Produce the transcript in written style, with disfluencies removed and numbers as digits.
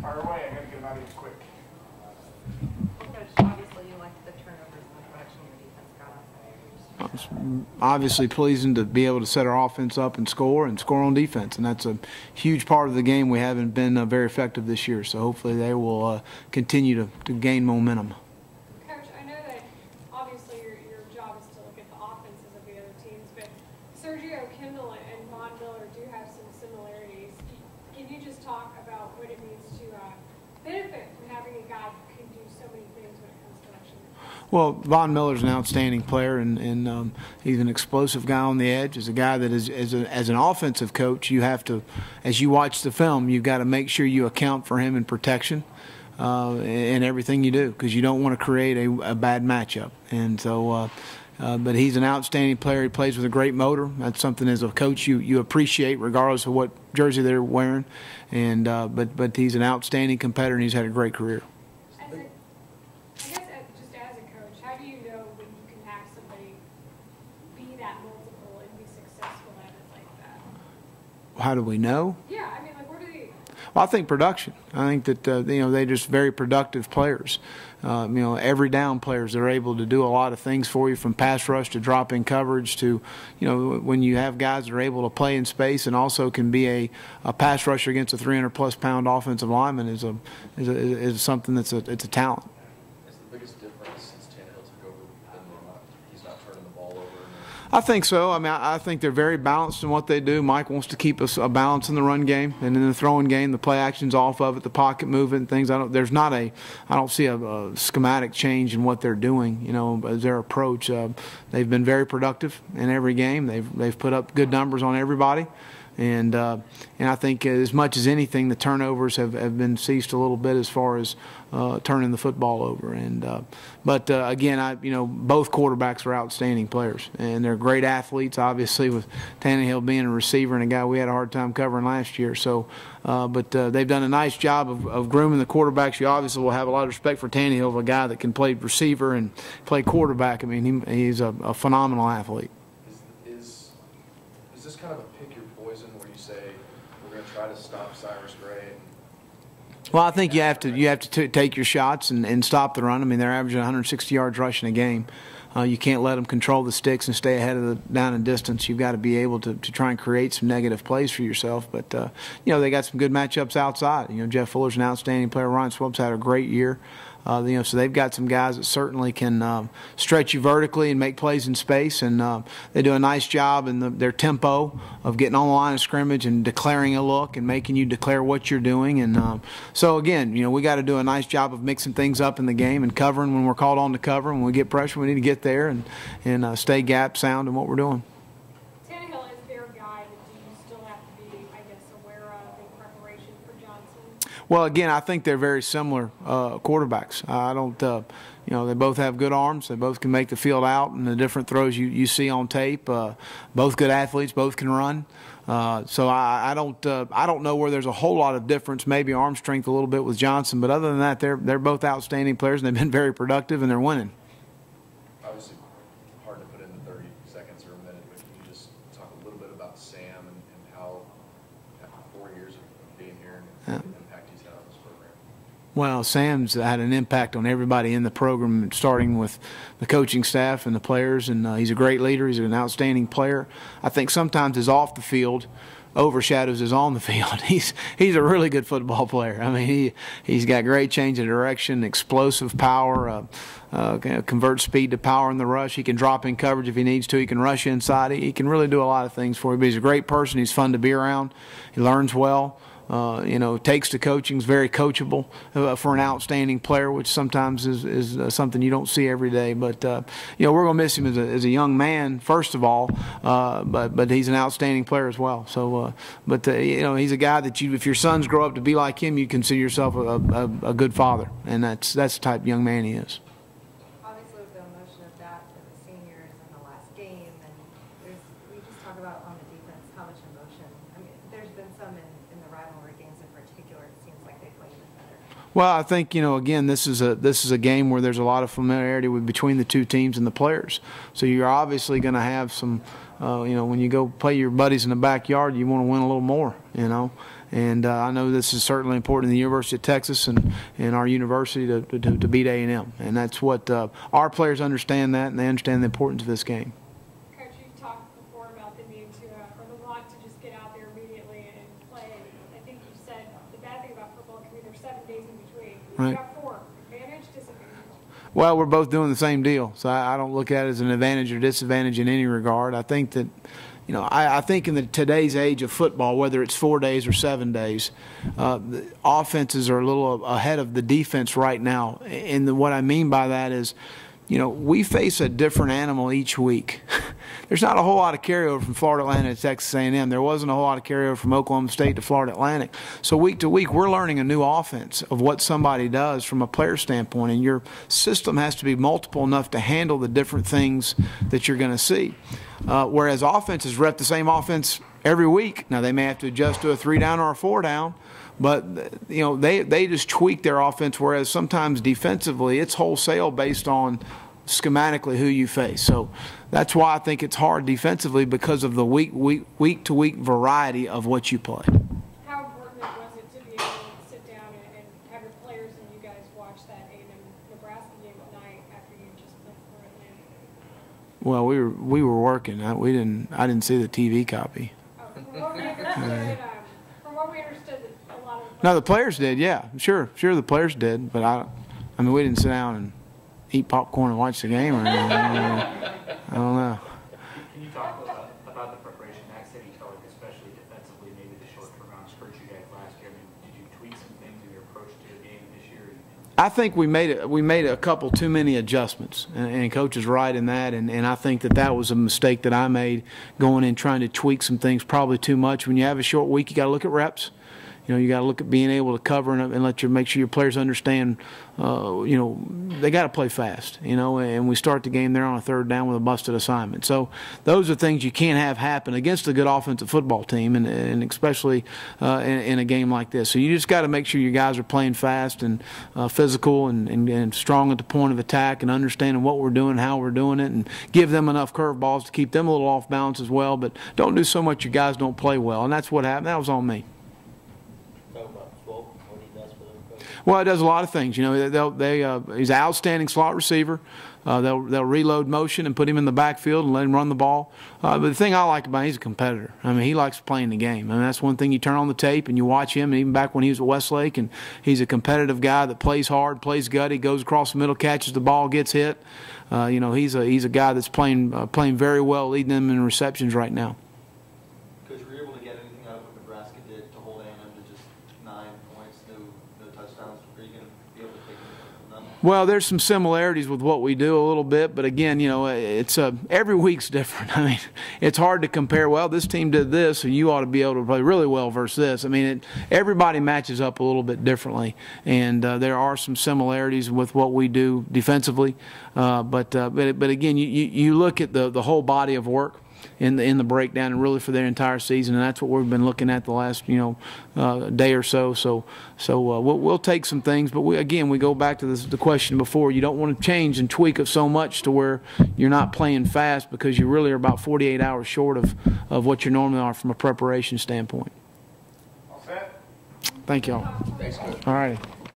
Fire away. I got to get them out of here quick. Coach, obviously you liked the turnovers and the production your defense got on Saturday. It's obviously pleasing to be able to set our offense up and score on defense, and that's a huge part of the game. We haven't been very effective this year, so hopefully they will continue to gain momentum. Coach, I know that obviously your job is to look at the offenses of the other teams, but Sergio Kindle and Von Miller do have some similarities. Can you just talk about what it means to benefit from having a guy who can do so many things when it comes to rushing? Well, Von Miller's an outstanding player, and he's an explosive guy on the edge. He's a guy that as an offensive coach, you have to, as you watch the film, you've got to make sure you account for him in protection in everything you do, because you don't want to create a bad matchup. And so, but he's an outstanding player. He plays with a great motor. That's something as a coach you appreciate, regardless of what jersey they're wearing. And but he's an outstanding competitor, and he's had a great career. Just as a coach, how do you know when you can have somebody be that multiple and be successful at it like that? How do we know? Yeah, I mean, like, where do they? Well, I think production. I think that they're just very productive players. Every down players that are able to do a lot of things for you, from pass rush to drop in coverage to, when you have guys that are able to play in space and also can be a pass rusher against a 300+ pound offensive lineman is something it's a talent. Is the biggest difference since Tannehill took over he's not turning the ball over? I think so. I mean, I think they're very balanced in what they do. Mike wants to keep us a balance in the run game, and in the throwing game, the play action's off of it, the pocket movement, things. I don't see a schematic change in what they're doing. As their approach. They've been very productive in every game. They've put up good numbers on everybody. And I think as much as anything, the turnovers have been ceased a little bit as far as turning the football over. But again, both quarterbacks are outstanding players, and they're great athletes. Obviously, with Tannehill being a receiver and a guy we had a hard time covering last year. So, but they've done a nice job of grooming the quarterbacks. You obviously will have a lot of respect for Tannehill, a guy that can play receiver and play quarterback. I mean, he's a phenomenal athlete. Is this kind of a pick your poison where you say we're going to try to stop Cyrus Gray? Well, I think you have to take your shots and stop the run. I mean, they're averaging 160 yards rushing a game. You can't let them control the sticks and stay ahead of the down and distance. You've got to be able to try and create some negative plays for yourself. But they got some good matchups outside. Jeff Fuller's an outstanding player. Ryan Swope's had a great year. So they've got some guys that certainly can stretch you vertically and make plays in space, and they do a nice job in their tempo of getting on the line of scrimmage and declaring a look and making you declare what you're doing. And so again, we got to do a nice job of mixing things up in the game and covering when we're called on to cover. When we get pressure, we need to get there and stay gap sound in what we're doing. Tannehill is their guy that you still have to be, I guess, aware of in preparation for Johnson? Well, again, I think they're very similar quarterbacks. I don't, they both have good arms. They both can make the field out and the different throws you see on tape. Both good athletes. Both can run. So I don't know where there's a whole lot of difference. Maybe arm strength a little bit with Johnson, but other than that, they're both outstanding players, and they've been very productive, and they're winning. Obviously, hard to put in 30 seconds or a minute, but can you just talk a little bit about Sam and how, after 4 years of being here, and the impact he's had on this program? Well, Sam's had an impact on everybody in the program, starting with the coaching staff and the players, and he's a great leader. He's an outstanding player. I think sometimes his off the field overshadows his on the field. He's a really good football player. I mean, he's got great change of direction, explosive power, convert speed to power in the rush. He can drop in coverage if he needs to. He can rush inside. He can really do a lot of things for you. But he's a great person. He's fun to be around. He learns well. Takes to coaching, is very coachable for an outstanding player, which sometimes is something you don't see every day. But we're going to miss him as a young man, first of all. But he's an outstanding player as well. So, he's a guy that if your sons grow up to be like him, you consider yourself a good father, and that's the type of young man he is. Obviously, with the emotion of that for the seniors in the last game, and we just talk about on the defense how much emotion. I mean, there's been some in the rivalry games in particular. It seems like they play even better. Well, I think again, this is a game where there's a lot of familiarity between the two teams and the players. So you're obviously going to have some, when you go play your buddies in the backyard, you want to win a little more, And I know this is certainly important in the University of Texas and our university to beat A&M. And that's what our players understand that, and they understand the importance of this game. Coach, you've talked before about the need to, or the want to just get out there immediately and play. I think you said the bad thing about football can be there's 7 days in between. Right. You got 4. Advantage, disadvantage. Well, we're both doing the same deal, so I don't look at it as an advantage or disadvantage in any regard. I think that, I think in today's age of football, whether it's 4 days or 7 days, the offenses are a little ahead of the defense right now. And what I mean by that is, we face a different animal each week. There's not a whole lot of carryover from Florida Atlantic to Texas A&M. There wasn't a whole lot of carryover from Oklahoma State to Florida Atlantic. So week to week, we're learning a new offense of what somebody does from a player standpoint, and your system has to be multiple enough to handle the different things that you're going to see. Whereas offenses rep the same offense every week. Now, they may have to adjust to a 3-down or a 4-down, but they just tweak their offense, whereas sometimes defensively it's wholesale based on schematically who you face. So that's why I think it's hard defensively, because of the week to week variety of what you play. How important was it to be able to sit down and have your players and you guys watch that A&M-Nebraska game at night after you just played for Atlanta? Well, we were working. I didn't see the TV copy. Oh, from what we understood, a lot of No, the players did. Yeah, sure, the players did. But I mean, we didn't sit down and eat popcorn and watch the game or anything. I don't know. Can you talk about the preparation? Max said he felt like, especially defensively, maybe the short turnarounds hurt you guys last year. I mean, did you tweak some things in your approach to the game this year? I think we made a couple too many adjustments, and Coach is right in that. And I think that was a mistake that I made, going in trying to tweak some things probably too much. When you have a short week, you got to look at reps. You got to look at being able to cover and make sure your players understand. They got to play fast. And we start the game there on a 3rd down with a busted assignment. So those are things you can't have happen against a good offensive football team, and especially in a game like this. So you just got to make sure your guys are playing fast and physical and strong at the point of attack, and understanding what we're doing, how we're doing it, and give them enough curveballs to keep them a little off balance as well. But don't do so much your guys don't play well, and that's what happened. That was on me. Well, it does a lot of things. He's an outstanding slot receiver. They'll reload motion and put him in the backfield and let him run the ball. But the thing I like about him, he's a competitor. I mean, he likes playing the game. I mean, that's one thing. You turn on the tape and you watch him, and even back when he was at Westlake, and he's a competitive guy that plays hard, plays gutty, goes across the middle, catches the ball, gets hit. He's a guy that's playing very well, leading them in receptions right now. Coach, were you able to get anything out of what Nebraska did to hold A&M to just 9 points, no touchdowns? Are you going to be able to take none? Well, there's some similarities with what we do a little bit, but again, it's every week's different. I mean, it's hard to compare. Well, this team did this, so you ought to be able to play really well versus this. I mean, everybody matches up a little bit differently, and there are some similarities with what we do defensively. But again, you look at the whole body of work in the breakdown, and really for their entire season, and that's what we've been looking at the last day or so. So we'll take some things, but we go back to the question before. You don't want to change and tweak it so much to where you're not playing fast, because you really are about 48 hours short of what you normally are from a preparation standpoint. All set? Thank y'all. Thanks, Coach. All righty.